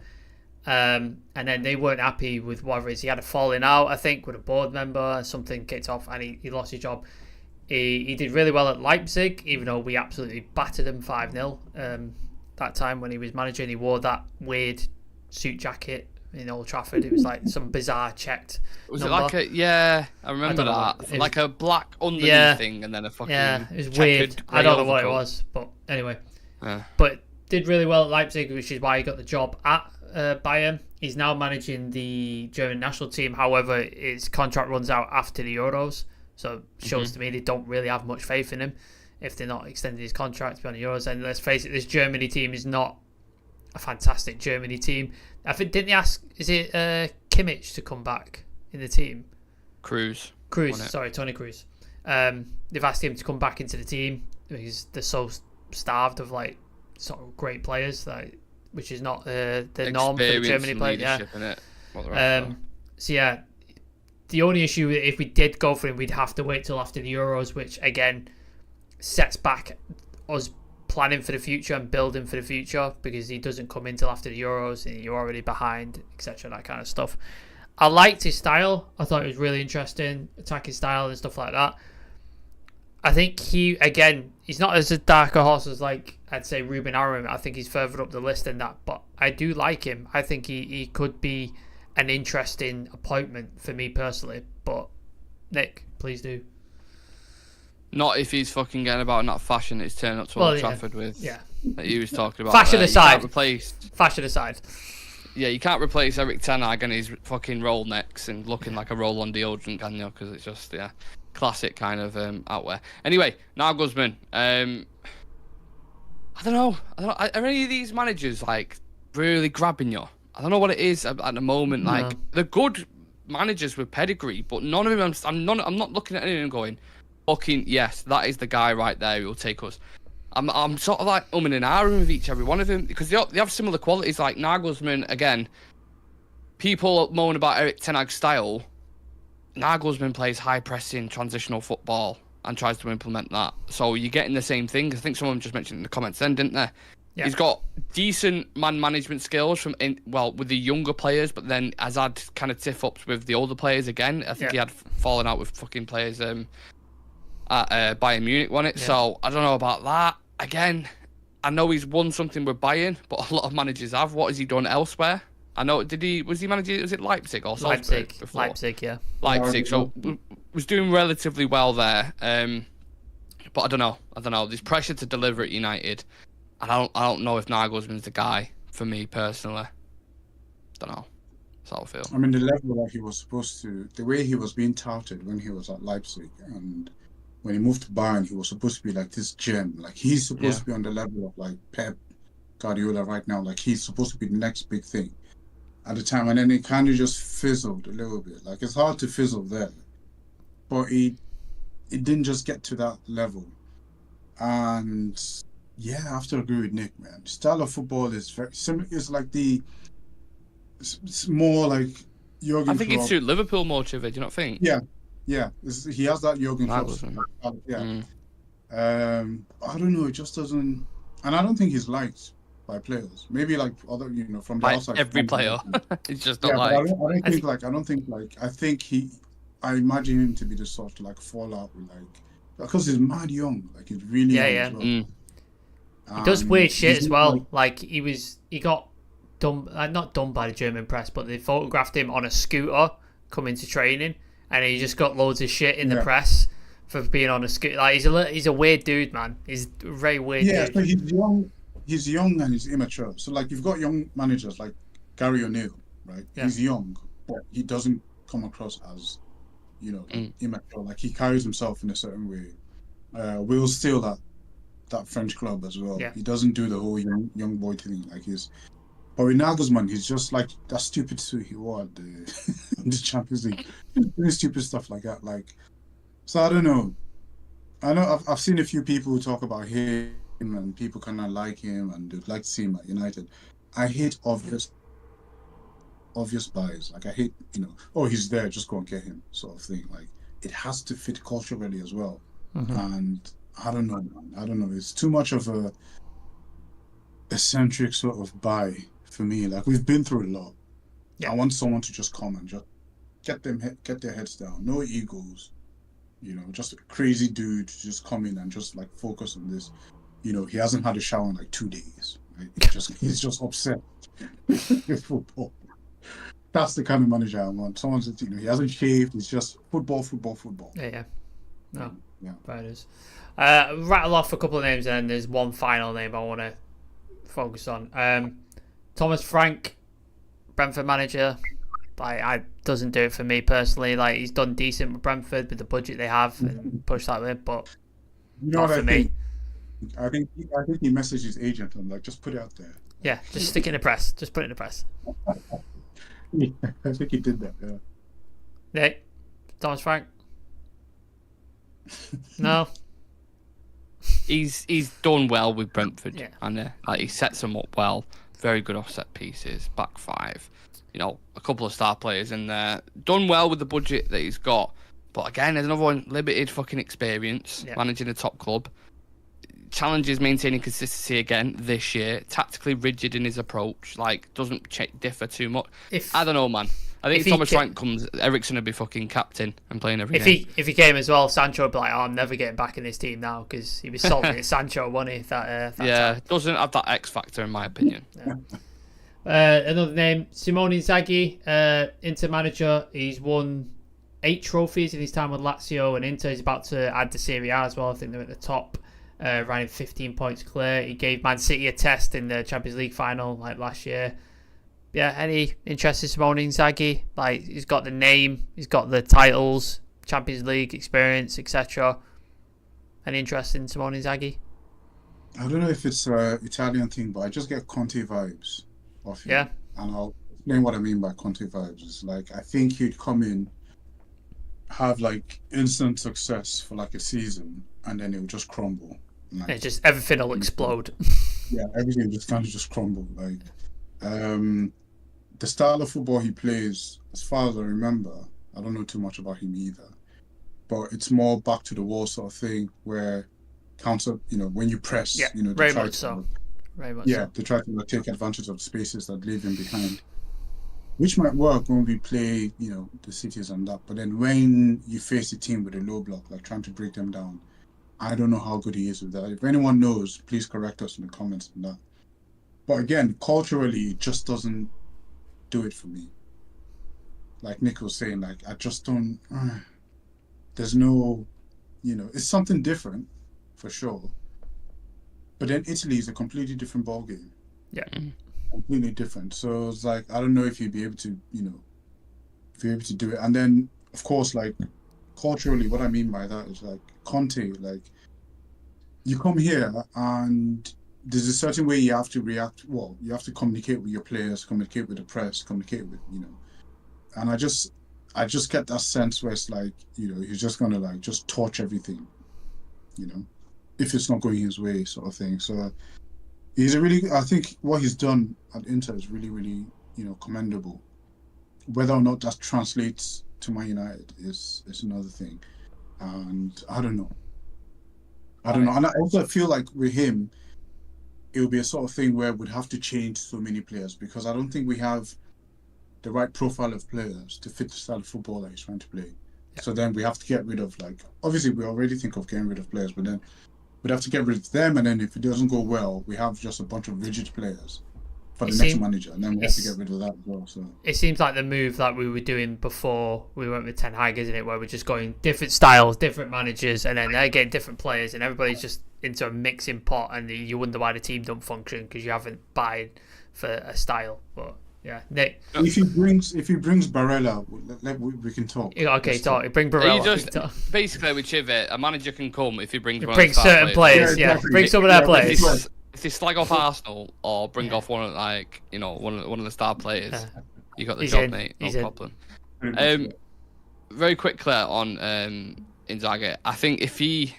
And then they weren't happy with whatever it is. He had a falling out, I think, with a board member. Something kicked off and he lost his job. He did really well at Leipzig, even though we absolutely battered him 5-0 that time when he was manager. And he wore that weird suit jacket in Old Trafford. It was like some bizarre checked Was number. it like a... Yeah, I remember that. Like a black underneath thing and then a fucking... Yeah, it was weird. I don't know what it was, but anyway. But did really well at Leipzig, which is why he got the job at Bayern. He's now managing the German national team. However, his contract runs out after the Euros. So it shows to me they don't really have much faith in him if they're not extending his contract beyond the Euros. And let's face it, this Germany team is not a fantastic Germany team. I think, didn't they ask, is it Kimmich to come back in the team? Cruz, sorry, Tony Cruz. They've asked him to come back into the team because they're so starved of like sort of great players, like, which is not the norm for the Germany players. So yeah, the only issue if we did go for him, we'd have to wait till after the Euros, which again sets back us planning for the future and building for the future because he doesn't come in till after the Euros and you're already behind, etc. That kind of stuff. I liked his style. I thought it was really interesting, attacking style and stuff like that. I think he's not as a darker horse as like I'd say Ruben Amorim. I think he's further up the list than that, but I do like him. I think he could be an interesting appointment for me personally. But Nick, please do. Not if he's fucking getting about in that fashion that he's turning up to Old Trafford with. Yeah. That he was talking about. Fashion aside. Fashion aside. Yeah, you can't replace Eric Ten Hag and his fucking roll necks and looking like a roll-on deodorant, can you? Because it's just, classic kind of outwear. Anyway, Nagelsmann. I don't know. Are any of these managers, like, really grabbing you? I don't know what it is at the moment. Like, they're good managers with pedigree, but none of them, I'm not looking at any of them going, fucking, yes, that is the guy right there who will take us. I'm sort of like umming and ahhing with every one of them because they have similar qualities. Like Nagelsmann, again, people moan about Eric Ten Hag's style. Nagelsmann plays high pressing transitional football and tries to implement that. So you're getting the same thing. I think someone just mentioned in the comments then, didn't they? Yeah. He's got decent man management skills with the younger players, but then has had kind of tiff ups with the older players again. I think he had fallen out with fucking players at Bayern Munich, wasn't it? Yeah. So I don't know about that. Again, I know he's won something with Bayern, but a lot of managers have. What has he done elsewhere? I know, was he managing, was it Leipzig or Salzburg before? Leipzig, yeah. Leipzig, so was doing relatively well there. But I don't know. There's pressure to deliver at United. I don't know if Nagelsmann's the guy for me personally. Don't know. That's how I feel. I mean, the level that he was supposed to, the way he was being touted when he was at Leipzig and when he moved to Bayern, he was supposed to be like this gem. Like, he's supposed to be on the level of like Pep Guardiola right now. Like, he's supposed to be the next big thing at the time. And then it kind of just fizzled a little bit. Like, it's hard to fizzle there. But it didn't just get to that level. And yeah, I have to agree with Nick, man. The style of football is very similar. It's like it's more like Jurgen I think Klopp. it's suit Liverpool more, Chivy, do you not think? Yeah. He has that Jurgen Klopp style. Yeah. I don't know. It just doesn't, and I don't think he's liked by players. Maybe like other, from the outside. Every player, it's just not like. I think I imagine him to be the sort of like fallout with because he's mad young. Like, he's really young as well. He does weird shit as well. Like he got done, not done by the German press, but they photographed him on a scooter coming to training, and he just got loads of shit in the press for being on a scooter. Like, he's a weird dude, man. He's a very weird dude. Yeah, so he's young and he's immature. So like, you've got young managers like Gary O'Neill, right? Yeah. He's young, but he doesn't come across as immature. Like, he carries himself in a certain way. Will Steele at that French club as well. Yeah. He doesn't do the whole young boy thing like he's. But with Nagelsmann, he's just like that stupid suit he wore at the Champions League, doing stupid stuff like that. Like, so I don't know. I know I've seen a few people talk about him, and people kind of like him and they'd like to see him at United. I hate obvious buys. Like, I hate, oh, he's there, just go and get him, sort of thing. Like, it has to fit culturally as well. And I don't know, man. I don't know. It's too much of a eccentric sort of buy for me. Like, we've been through a lot. Yeah. I want someone to just come and just get their heads down. No egos. Just a crazy dude to just come in and just like focus on this. He hasn't had a shower in like 2 days. Right? He's just upset with football. That's the kind of manager I want. Someone that he hasn't shaved. It's just football. Yeah. No. Yeah. That is. Rattle off a couple of names, and then there's one final name I want to focus on. Thomas Frank, Brentford manager. Like, doesn't do it for me personally. Like, he's done decent with Brentford with the budget they have and push that way, but not for me. I think he messaged his agent and like, just put it out there. Yeah, just stick it in the press. Just put it in the press. Yeah, I think he did that. Yeah. Nick, Thomas Frank. No. He's done well with Brentford, yeah. And like, he sets them up well. Very good offset pieces, back five. A couple of star players in there. Done well with the budget that he's got. But again, there's another one, limited fucking experience, managing a top club. Challenges maintaining consistency again this year. Tactically rigid in his approach. Like, doesn't differ too much. I don't know, man. I think if Thomas Frank comes, Eriksen will be fucking captain and playing every game. If he came as well, Sancho would be like, oh, I'm never getting back in this team now, because he was salty at Sancho, wasn't he? That time. Doesn't have that X factor in my opinion. Yeah. Another name, Simone Inzaghi, Inter manager. He's won 8 trophies in his time with Lazio, and Inter is about to add the Serie A as well. I think they're at the top, running 15 points clear. He gave Man City a test in the Champions League final like last year. Yeah, any interest in Simone Inzaghi? Like, he's got the name, he's got the titles, Champions League experience, etc. Any interest in Simone Inzaghi? I don't know if it's an Italian thing, but I just get Conte vibes off him. Yeah. And I'll explain what I mean by Conte vibes. It's like, I think he'd come in, have like instant success for like a season, and then it would just crumble. Like, just everything will explode. Yeah, everything just kind of just crumble. Like, the style of football he plays, as far as I remember, I don't know too much about him either, but it's more back to the wall sort of thing, where counter, when you press, very much so. They try to take advantage of the spaces that leave him behind, which might work when we play, the cities and that. But then when you face a team with a low block, like trying to break them down, I don't know how good he is with that. If anyone knows, please correct us in the comments on that. But again, culturally, it just doesn't do it for me. Like Nick was saying, like, I just don't. There's no, it's something different, for sure. But then Italy is a completely different ballgame. Yeah. Completely different. So it's like, I don't know if you'd be able to, do it. And then, of course, like, culturally, what I mean by that is, like, Conte, like, you come here and there's a certain way you have to react. Well, you have to communicate with your players, communicate with the press, communicate with, and I just get that sense where it's like, he's just gonna like just torch everything, if it's not going his way, sort of thing. So I think what he's done at Inter is really, really, commendable. Whether or not that translates to Man United is another thing, and I don't know. And I also feel like with him, it would be a sort of thing where we'd have to change so many players, because I don't think we have the right profile of players to fit the style of football that he's trying to play. Yeah. So then we have to get rid of, like, obviously we already think of getting rid of players, but then we'd have to get rid of them, and then if it doesn't go well, we have just a bunch of rigid players for the next manager, and then we have to get rid of that as well. So it seems like the move that we were doing before we went with Ten Hag, isn't it, where we're just going different styles, different managers, and then they're getting different players, and everybody's just into a mixing pot, and you wonder why the team don't function, because you haven't buying for a style. But Yeah, Nick. If he brings Barella, we can talk. Okay, talk. Bring You Barella. just basically with Civir, a manager can come if he brings one Bring of the star certain players. Yeah, exactly. bring some of their players. If they slag off Arsenal or bring off one of one of the star players, you got the job, mate. No problem. Very quickly on Inzaghi, I think if he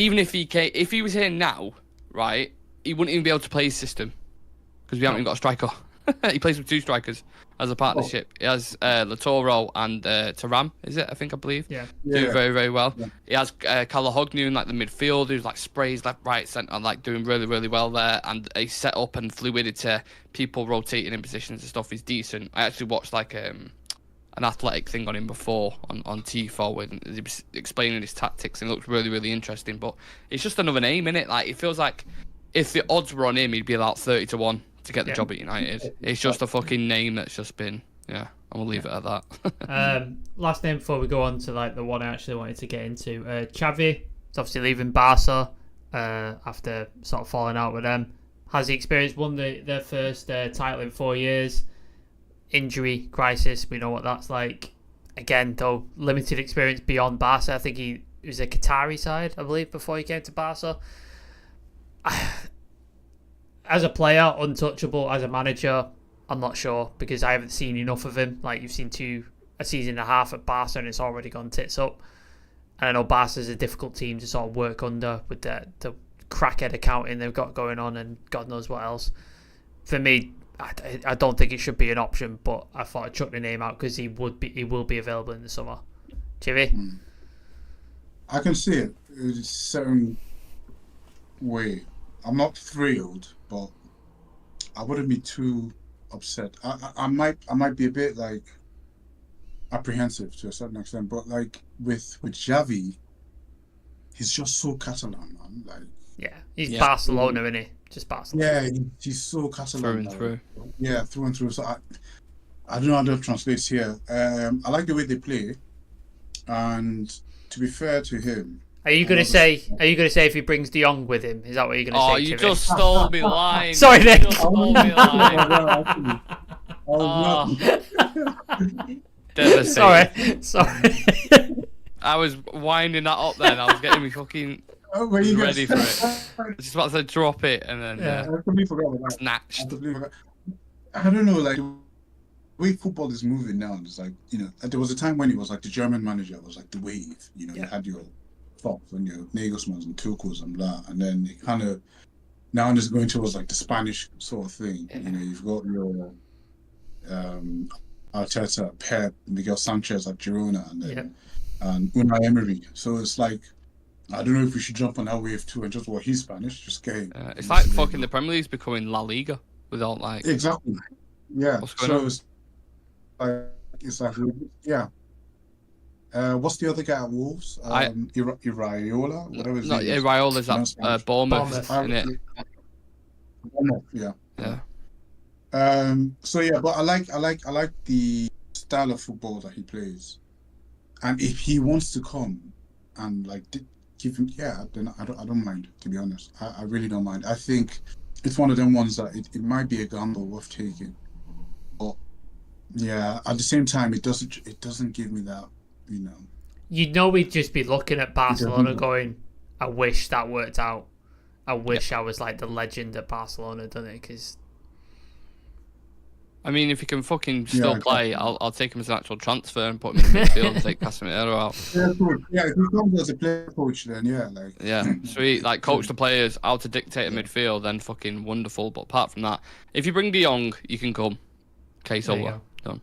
was here now, right, he wouldn't even be able to play his system because we haven't even got a striker. He plays with 2 strikers as a partnership. He has Latoro and Thuram, I believe. Yeah. Do very, very well. Yeah. He has Kalahoglu in like the midfield, who's like sprays left, right, centre, like doing really, really well there. And his setup and fluidity, people rotating in positions and stuff is decent. I actually watched like an athletic thing on him before on T4 when he was explaining his tactics, and it looked really, really interesting. But it's just another name, innit? Like, it feels like if the odds were on him, he'd be about 30-1 to get the job at United. It's just a fucking name that's just been, I'm gonna leave it at that. Last name before we go on to like the one I actually wanted to get into. Xavi is obviously leaving Barca after sort of falling out with them. Has he experienced their first title in 4 years? Injury crisis, we know what that's like. Again, though, limited experience beyond Barca. I think he was a Qatari side, I believe, before he came to Barca. As a player, untouchable. As a manager, I'm not sure because I haven't seen enough of him. Like, you've seen a season and a half at Barca and it's already gone tits up. And I know Barca's a difficult team to sort of work under with the crackhead accounting they've got going on and God knows what else. For me, I don't think it should be an option, but I thought I'd chuck the name out because he will be available in the summer. Chivy? I can see it. It's a certain way. I'm not thrilled, but I wouldn't be too upset. I might be a bit like apprehensive to a certain extent, but like with Xavi, he's just so Catalan, man. Like, he's Barcelona, isn't he? Just Barcelona. Yeah, he's so Catalan. Through and through. Yeah, through and through. So I don't know how that translates here. I like the way they play, and to be fair to him. Are you gonna say if he brings De Jong with him? Is that what you're gonna say? Oh, you just stole me line. Sorry, Nick. You just stole me line. Devastating. Sorry. I was winding that up then. I was getting me fucking ready for it. I was just about to drop it and then I completely forgot about that. snatched. I don't know, like the way football is moving now. It's like, there was a time when it was like the German manager was like the wave. You had your Fox and your Nagelsmanns and Tuchels and blah, and then it kind of now it's going towards like the Spanish sort of thing. You've got your Arteta, Pep, Miguel Sanchez at Girona, and then and Unai Emery. So it's like, I don't know if we should jump on that wave too and just he's Spanish, just get him. It's like fucking the Premier League's becoming La Liga without like exactly. Yeah. What's going on? It's like what's the other guy at Wolves? Iraola, whatever his name is. Iraola's at Bournemouth, isn't it? Yeah. Yeah. So yeah, but I like the style of football that he plays, and if he wants to come and like give him, then I don't mind, to be honest. I really don't mind. I think it's one of them ones that it might be a gamble worth taking, but at the same time it doesn't give me that, we'd just be looking at Barcelona going, I wish that worked out. I wish I was like the legend at Barcelona, don't it? Because I mean, if he can fucking still play, I'll take him as an actual transfer and put him in the midfield and take Casemiro out. Yeah, if he comes as a player coach, then sweet. Like, coach the players, how to dictate a midfield, then fucking wonderful. But apart from that, if you bring De Jong, you can come. Case over. Done.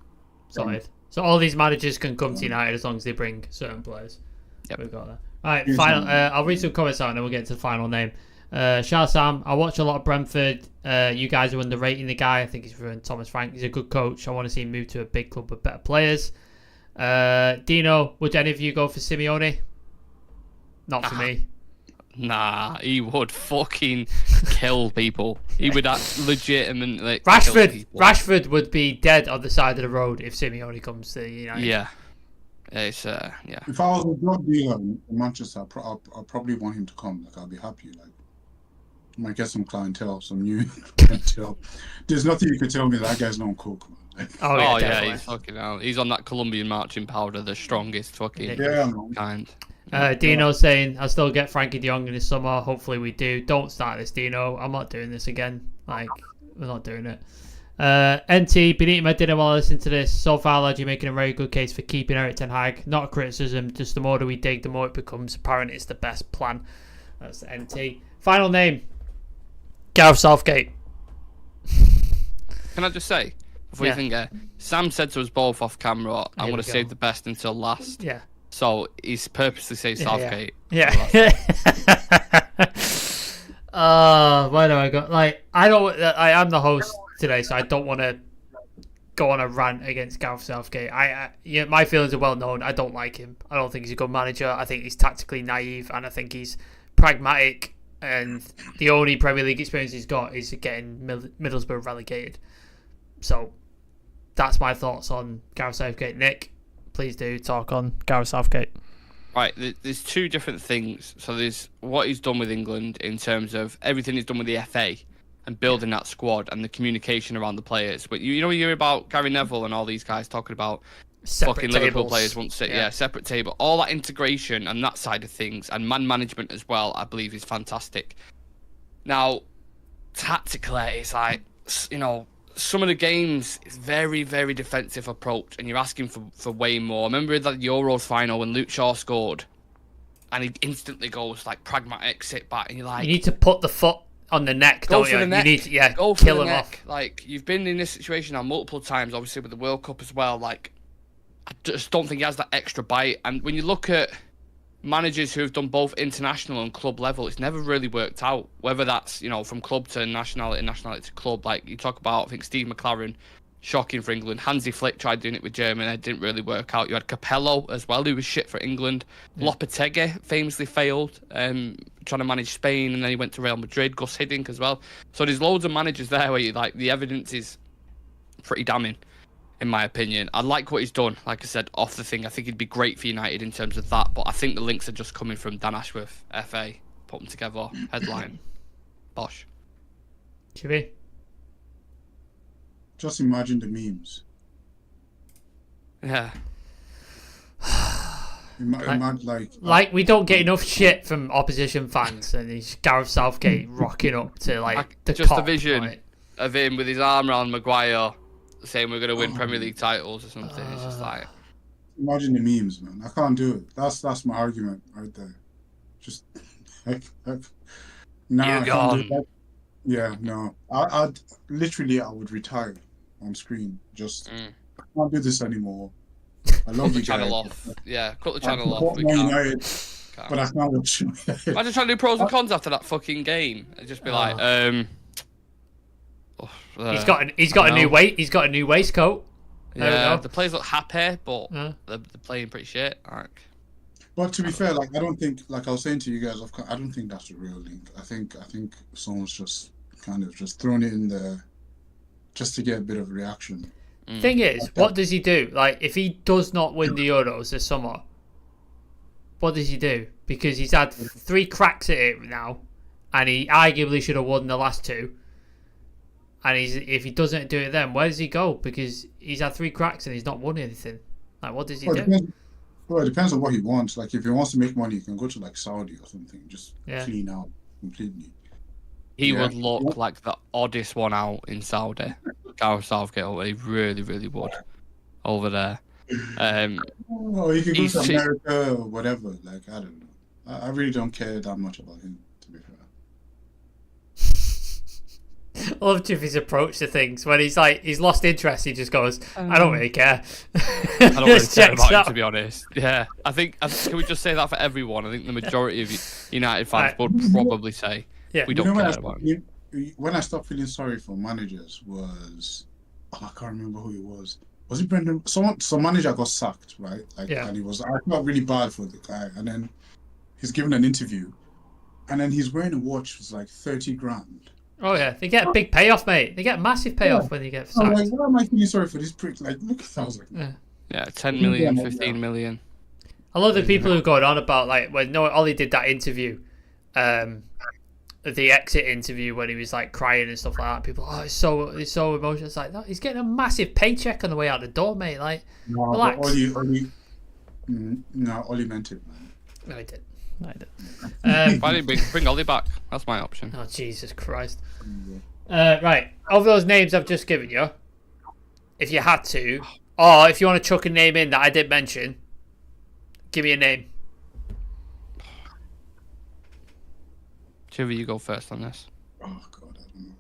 Sorted. So all these managers can come to United as long as they bring certain players. Yep. We've got that. All right, final. I'll read some comments out and then we'll get to the final name. Shah Sam, I watch a lot of Brentford. You guys are underrating the guy. I think he's from Thomas Frank. He's a good coach. I want to see him move to a big club with better players. Dino, would any of you go for Simeone? Not for me. Nah, he would fucking kill people. He would legitimately kill people. Rashford would be dead on the side of the road if Simeone comes to United. Yeah. It's If I was a drug dealer in Manchester, I'll probably want him to come. Like, I'll be happy. Like, Might get some clientele, some new clientele. There's nothing you could tell me that guy's not cook, man. Like, Oh yeah, yeah, he's fucking out. He's on that Colombian marching powder, the strongest fucking kind. Dino saying, I still get Frankie de Jong in the summer. Hopefully we do. Don't start this, Dino. I'm not doing this again. Like, we're not doing it. NT, been eating my dinner while I listen to this. So far, lad, you're making a very good case for keeping Erik ten Hag. Not a criticism, just the more that we dig, the more it becomes apparent it's the best plan. That's the NT. Final name, Gareth Southgate. Can I just say, before you think, Sam said to us both off camera, I'm going to save the best until last. Yeah. So he's purposely saying Southgate. Yeah. Why do I go? Like, I am the host today, so I don't want to go on a rant against Gareth Southgate. My feelings are well known. I don't like him. I don't think he's a good manager. I think he's tactically naive, and I think he's pragmatic. And the only Premier League experience he's got is getting Middlesbrough relegated. So that's my thoughts on Gareth Southgate. Nick, please do talk on Gareth Southgate. Right, there's two different things. So there's what he's done with England in terms of everything he's done with the FA and building that squad and the communication around the players. But you hear about Gary Neville and all these guys talking about Separate fucking tables. Liverpool players won't sit, separate table. All that integration and that side of things and man management as well, I believe, is fantastic. Now, tactically, it's like, some of the games, it's very, very defensive approach, and you're asking for way more. I remember that Euros final when Luke Shaw scored, and he instantly goes like pragmatic, sit back, and you're like, you need to put the foot on the neck, go don't for you? the neck. You need to, go for kill the him neck. off. Like, you've been in this situation now multiple times, obviously with the World Cup as well. Like, I just don't think he has that extra bite. And when you look at managers who have done both international and club level, it's never really worked out. Whether that's, from club to nationality to club. Like, you talk about, I think, Steve McLaren, shocking for England. Hansi Flick tried doing it with Germany, it didn't really work out. You had Capello as well, who was shit for England. Lopetegui famously failed, trying to manage Spain, and then he went to Real Madrid. Gus Hiddink as well. So there's loads of managers there where the evidence is pretty damning, in my opinion. I like what he's done. Like I said, off the thing, I think he'd be great for United in terms of that. But I think the links are just coming from Dan Ashworth, FA, put them together, headline, bosh. Chibi? Just imagine the memes. Yeah. Like we don't get enough shit from opposition fans, and he's Gareth Southgate rocking up to the vision of him with his arm around Maguire, saying we're going to win Premier League titles or something. It's just like, imagine the memes, man. I can't do it. That's my argument right there. Just nah, you're I can't gone. do that. Yeah, no. I'd literally I would retire on screen. Just I can't do this anymore. I love cut the you channel guys. off. Yeah, cut the channel off. We United, can't. but I can't watch. Imagine trying to do pros and cons after that fucking game. It'd just be like, he's got a new weight. He's got a new waistcoat. Yeah, the players look happy, but they're playing pretty shit. Like, but to be fair, I don't think, like I was saying to you guys, I don't think that's the real link. I think someone's just kind of just thrown it in there just to get a bit of a reaction. Thing is, what does he do? Like, if he does not win the Euros this summer, what does he do? Because he's had 3 cracks at it now, and he arguably should have won the last 2. And if he doesn't do it then, where does he go? Because he's had 3 cracks and he's not won anything. Like, what does he do? It depends on what he wants. Like, if he wants to make money, he can go to Saudi or something, just clean out completely. He would look like the oddest one out in Saudi. Gareth Southgate, he really, really would over there. He could go to America or whatever. Like, I don't know. I really don't care that much about him, to be fair. I love Jiffy's approach to things. When he's lost interest, he just goes, I don't really care. I don't really care about him, to be honest. Yeah, I think can we just say that for everyone? I think the majority of United fans would probably say we don't care about him. When I stopped feeling sorry for managers was, I can't remember who it was. Was it Brendan? Some manager got sacked, right? And I felt really bad for the guy. And then he's given an interview, and then he's wearing a watch that's like 30 grand. Oh yeah, they get a big payoff, mate. They get a massive payoff when you get sacked. I'm like, why am I feeling sorry for this prick? Like, look at that. I was like, 10 million, 15 million. I love the people who are going on about when Ollie did that interview. the exit interview when he was like crying and stuff like that. People, it's so emotional. It's like, no, he's getting a massive paycheck on the way out the door, mate. Like, No, relax. but Ollie meant it, man. No, I did. Why didn't you bring Ollie back? That's my option. Oh, Jesus Christ. Right. Of those names I've just given you, if you had to, or if you want to chuck a name in that I didn't mention, give me a name. Civir, you go first on this. Oh God, I don't know.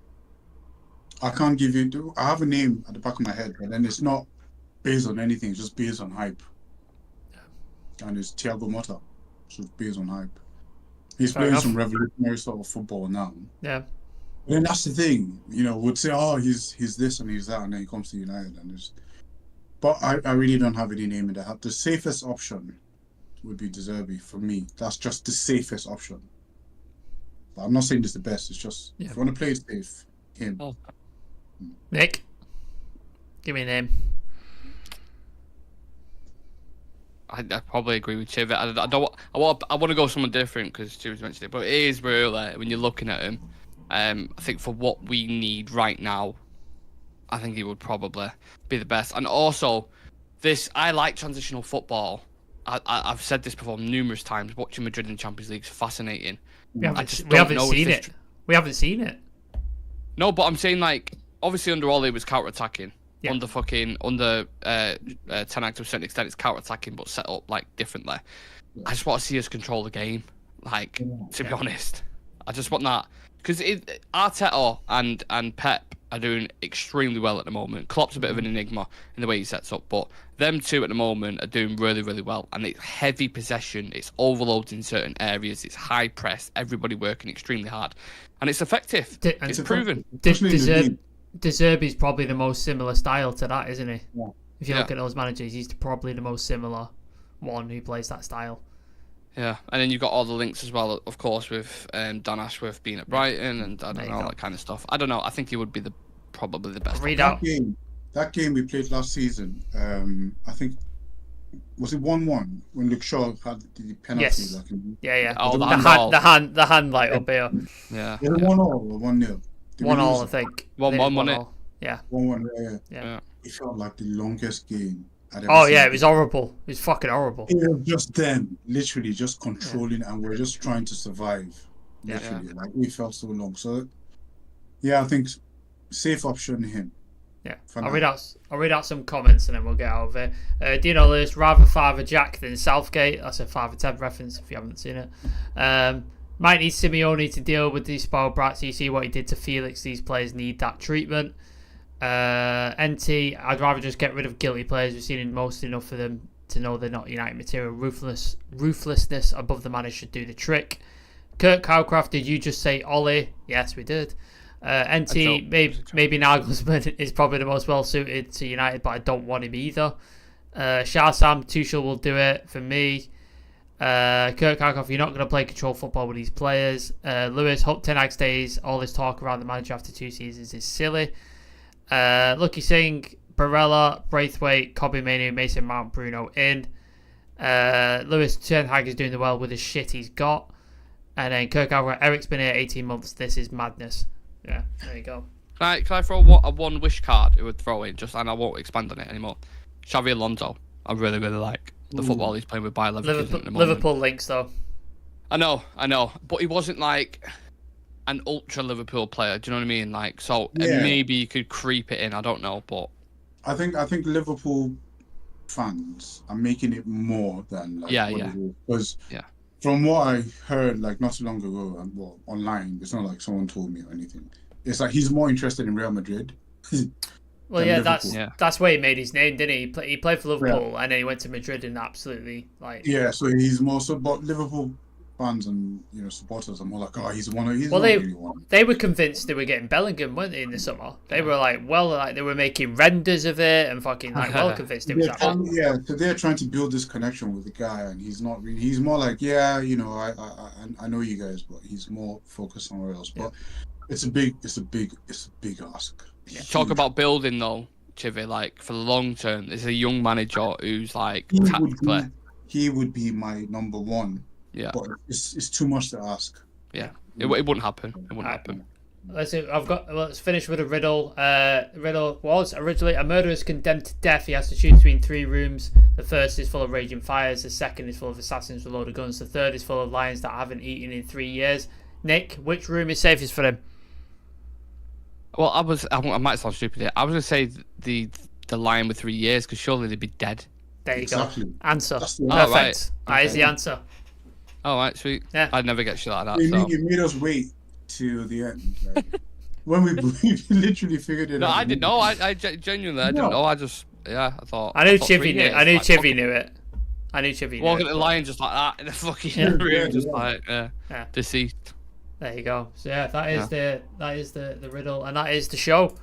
I can't give you. I have a name at the back of my head, but then it's not based on anything. It's just based on hype. And it's Thiago Motta. So it's based on hype. He's Fair playing enough. some revolutionary sort of football now. Yeah. But then that's the thing, would say, oh, he's this and he's that, and then he comes to United and there's. But I really don't have any name in the hat. The safest option would be De Zerbi for me. That's just the safest option. But I'm not saying it's the best. It's just if you want to play it safe, him. Oh. Nick, give me a name. I probably agree with Civir. I want to go someone different because Civir's mentioned it, but it is really, when you're looking at him, I think for what we need right now, I think he would probably be the best. And also, I like transitional football. I've said this before numerous times. Watching Madrid in the Champions League is fascinating. We haven't seen it. We haven't seen it. No, but I'm saying, like, obviously under Ole it was counter-attacking. Yeah. Under Ten Hag to a certain extent, it's counter-attacking, but set up like differently. Yeah. I just want to see us control the game. Like, to be honest, I just want that because Arteta and Pep are doing extremely well at the moment. Klopp's a bit of an enigma in the way he sets up, but them two at the moment are doing really, really well. And it's heavy possession, it's overloads in certain areas, it's high press, everybody working extremely hard, and it's effective. It's proven. De Zerbi's probably the most similar style to that, isn't he? Yeah. If you look at those managers, he's probably the most similar one who plays that style. Yeah, and then you've got all the links as well, of course, with Dan Ashworth being at Brighton and all that kind of stuff. I don't know. I think he would be probably the best. That game we played last season, I think, was it 1-1 when Luke Shaw had the penalty? Yes. Yeah. Oh, the hand light up here. Yeah. Was it 1-0 or 1-0? 1-1, I think. 1-1, wasn't it? Yeah. 1-1, yeah. It felt like the longest game I'd ever seen. Yeah, it was horrible. It was fucking horrible. It was just them, literally just controlling, and we're just trying to survive. Literally, like we felt so long. So, yeah, I think safe option him. Yeah, I'll read out some comments and then we'll get out of it. Dino Lewis, rather Father Jack than Southgate. That's a Father Ted reference if you haven't seen it. Might need Simeone to deal with these spoiled brats. You see what he did to Felix. These players need that treatment. NT, I'd rather just get rid of guilty players. We've seen most enough for them to know they're not United material. Ruthlessness above the manager should do the trick. Kurt Cowcraft, did you just say Ollie? Yes, we did. NT, maybe Nagelsmann is probably the most well suited to United, but I don't want him either. Shah-Sam, Tuchel will do it for me. Kurt Cowcraft, you're not going to play control football with these players. Lewis, hope Ten Hag stays. All this talk around the manager after 2 seasons is silly. Lucky Singh, Barella, Braithwaite, Kobe Manu, Mason Mount, Bruno in. Lewis, Ten Hag is doing well with the shit he's got. And then Kirk Cowcraft, Eric's been here 18 months. This is madness. Yeah, there you go. Can I throw a one wish card? It would throw in and I won't expand on it anymore. Xavi Alonso, I really, really like the football he's playing with Bayer Leverkusen at the moment. Liverpool links though. I know, but he wasn't like an ultra Liverpool player. Do you know what I mean? Like, so maybe you could creep it in. I don't know, but I think Liverpool fans are making it more than what it is. Because from what I heard like not too long ago, and well, online, it's not like someone told me or anything. It's like he's more interested in Real Madrid. Well, yeah, that's where he made his name, didn't he? He played for Liverpool and then he went to Madrid and absolutely like. Yeah, so he's more so. But Liverpool fans and supporters are more like, oh, he's one of. He's well, not really one. They were convinced they were getting Bellingham, weren't they, in the summer? They were like, they were making renders of it and fucking like well convinced it was. So they're trying to build this connection with the guy, and he's not really. He's more like, I know you guys, but he's more focused somewhere else. But it's a big ask. Yeah. Talk about building though, Civir, like for the long term. There's a young manager who's like he would be my number one. Yeah, but it's too much to ask. Yeah, It wouldn't happen. It wouldn't happen. Let's see. Let's finish with a riddle. Riddle was originally a murderer is condemned to death. He has to choose between 3 rooms. The first is full of raging fires. The second is full of assassins with a load of guns. The third is full of lions that haven't eaten in 3 years. Nick, which room is safest for him? Well, I might sound stupid here. I was gonna say the lion with 3 years, because surely they'd be dead. There you Exactly. go. Answer. That's Perfect. the- right. That is the answer. All right, sweet. Yeah. I'd never get shit like that. You So. made us wait to the end. Like, when we literally figured it No, out. I didn't know. I genuinely, I didn't No. know. I just, I thought. I knew thought Chivy 3 knew. years, I knew like, Chivy fucking knew it. I knew Chivy knew Walking it. at the lion just like that in the fucking Yeah. room, just Yeah. like Yeah. deceased. There you go. So yeah, that is the riddle, and that is the show.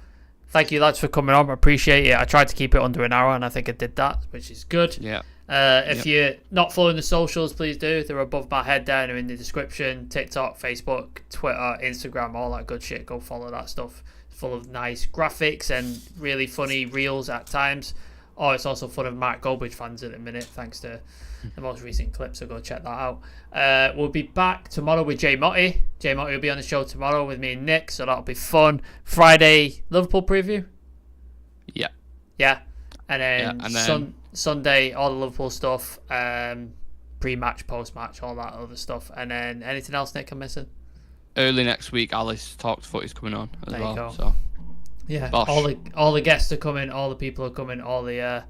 Thank you, lads, for coming on. I appreciate it. I tried to keep it under an hour, and I think I did that, which is good. Yeah. If you're not following the socials, please do. They're above my head down. They're in the description. TikTok, Facebook, Twitter, Instagram, all that good shit. Go follow that stuff. It's full of nice graphics and really funny reels at times. Oh, it's also full of Mark Goldbridge fans at the minute, thanks to the most recent clip, so go check that out. We'll be back tomorrow with Jay Motti. Jay Motti will be on the show tomorrow with me and Nick, so that'll be fun. Friday, Liverpool preview? Yeah. Yeah. And then, and then Sunday, all the Liverpool stuff, pre-match, post-match, all that other stuff. And then anything else, Nick, I'm missing? Early next week, Alice Talks Footy's coming on as There you well. go. So. Yeah, Bosh. all the guests are coming, all the people are coming, all the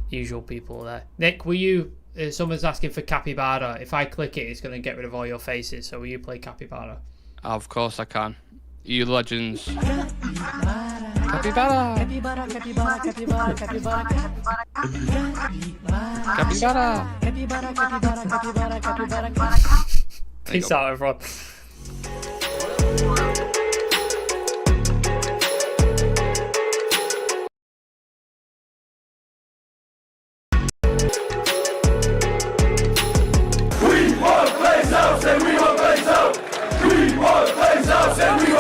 usual people are there. Nick, will you? Someone's asking for Capybara. If I click it, it's going to get rid of all your faces. So will you play Capybara? Of course I can. You legends. Capybara. Capybara, capybara, capybara, capybara, capybara. Capybara. Capybara, capybara, capybara, capybara. Peace out, everyone. We want plays out, and we want plays out. We want plays out, and we